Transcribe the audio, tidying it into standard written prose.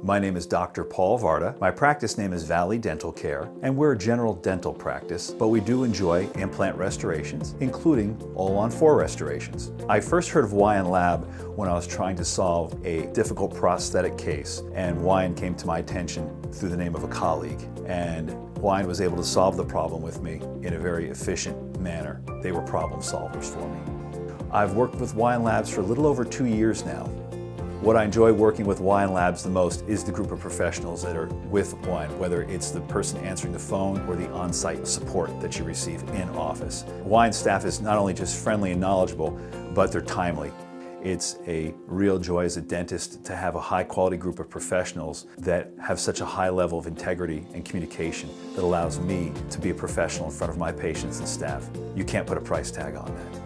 My name is Dr. Paul Varda. My practice name is Valley Dental Care, and we're a general dental practice, but we do enjoy implant restorations, including all-on-4 restorations. I first heard of Wiand Lab when I was trying to solve a difficult prosthetic case, and Wiand came to my attention through the name of a colleague. And Wiand was able to solve the problem with me in a very efficient manner. They were problem solvers for me. I've worked with Wiand Labs for a little over 2 years now. What I enjoy working with Wiand Labs the most is the group of professionals that are with Wiand, whether it's the person answering the phone or the on-site support that you receive in office. Wiand staff is not only just friendly and knowledgeable, but they're timely. It's a real joy as a dentist to have a high-quality group of professionals that have such a high level of integrity and communication that allows me to be a professional in front of my patients and staff. You can't put a price tag on that.